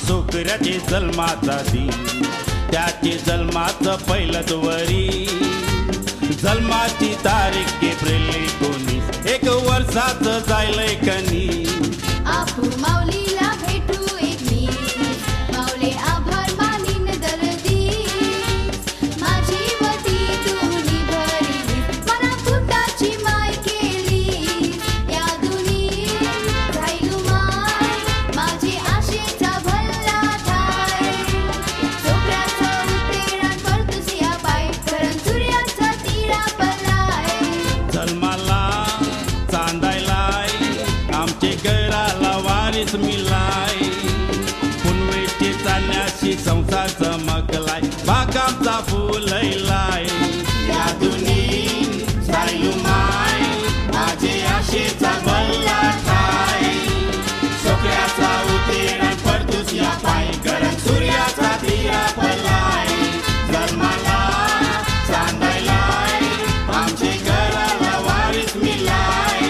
सोकऱ्याचे जन्माचा दिन त्याचे जन्माचं पहिलंच वरी जन्माची तारीख एप्रिल 19 एक वर्षाचं जायलंय कनी आपू माऊलीला भेटू एक मी माऊले आभार मानीन दर्दी माझी वती तुनी भरली मला फुटाची माय केली या दुनी राहिलू माय माझे आशेचा भल्ला थाय चोपड्याचा उतेरान परतुस या पाय करण सूर्याचा तिरा पलाय जन्माला चांदायलाय आमचे घराला वारीस मिलाय पुनवेचे चालण्याशी संसार चमकलाय बागामचा फुलैलाय या दुनी सायलू माय माझे आशेचा भल्ला ठाय सोकऱ्याचा उतेरण परतुस या पाय कारण सूर्याचा तिरा पलाय जन्माला चांदायलाय आमचे घराला वारीस मिलाय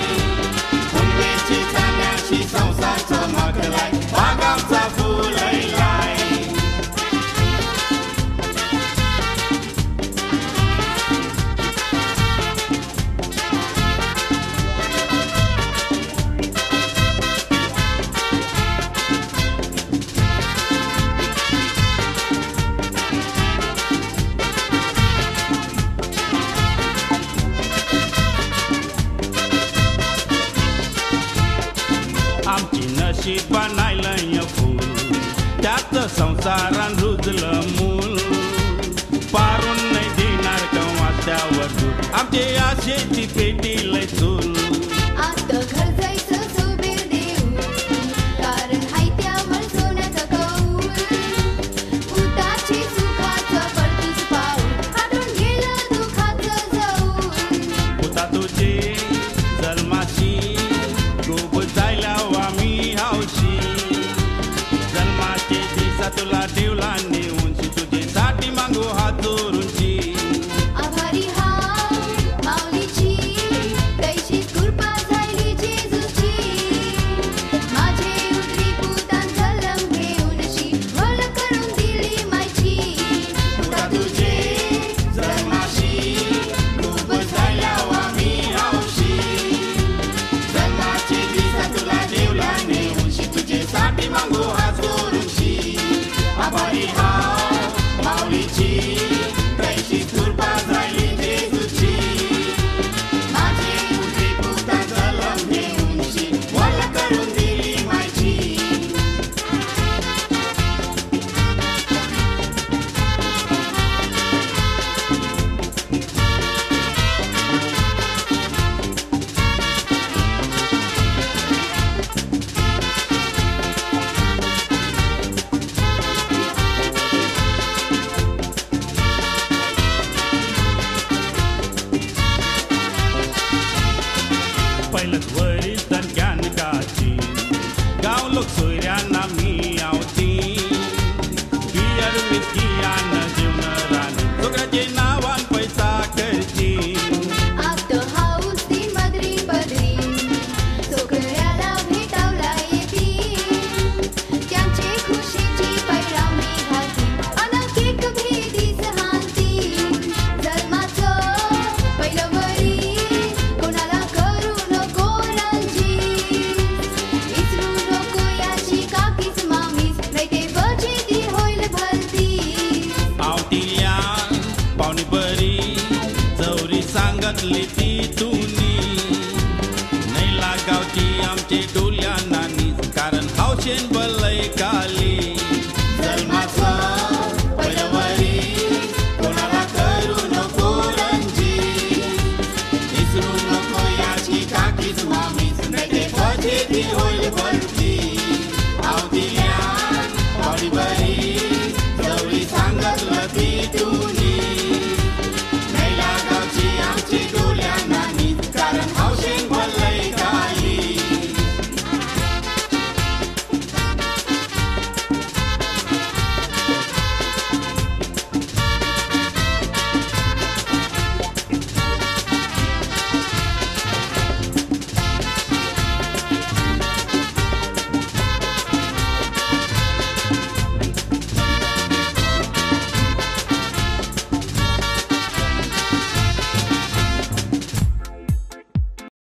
पुनवेचे चालण्याशी संसार चमकलाय बागामचा फुलैलाय आमची नशीब बनायलंय फूल त्यात संसारान रुजलं मूल पारून नाही देणार केव्हा त्यावर दूध आमचे आशेची पेटी लय चूल आत घर जायचं सोबेर देऊ कारण हाय त्यावर सोन्याचा कौल उताची सुखाचं परतूस पाऊल हातून गेलं दुखाचं जाऊन होता तुझे जन्माशी खूप जायला आम्ही हावशी जन्माचे दिसा तुला देवला नेऊनशी तुझेसाठी मागू हात जोरूनशी आभारी हाव माऊलीची कैशीच कृपा झाली जेजूची माझे उतरी पुतान जलम घेऊनशी भल करून दिली मायची होता तुझे जन्माशी खूप जायला आम्ही हावशी जन्माचे दिसा तुला देवला नेऊनशी तुझेसाठी मागू हात जोरूनशी आभारी हाव माऊलीची कैशी कृपा झाली जेजूची माझे उतरी पुतान जलम घेऊनशी भल करून दिली मायची पहिलंच वरीस ज्ञानकाची गाव लोक सोयऱ्यांना मी आवती बियर विस्की अन्न जेवण रान सगळ्याचे नावान पैसा करची आत हाऊस ती मदरी पदरी सोकऱ्याला भेटावला येती त्यांचे खुशीची पैरावणी घालती अनकेक भेदीस हानती जन्माचं पहिलं वरी कोणाला करू नको रंजी विसरू नको याची काकीच मामीच नाही ते बजेती होईल भलती आवतिल्या पाहुणी बरी चौरी सांगतली ती तुनी नाही लागावची आमचे डोल्या नानी कारण हावशेन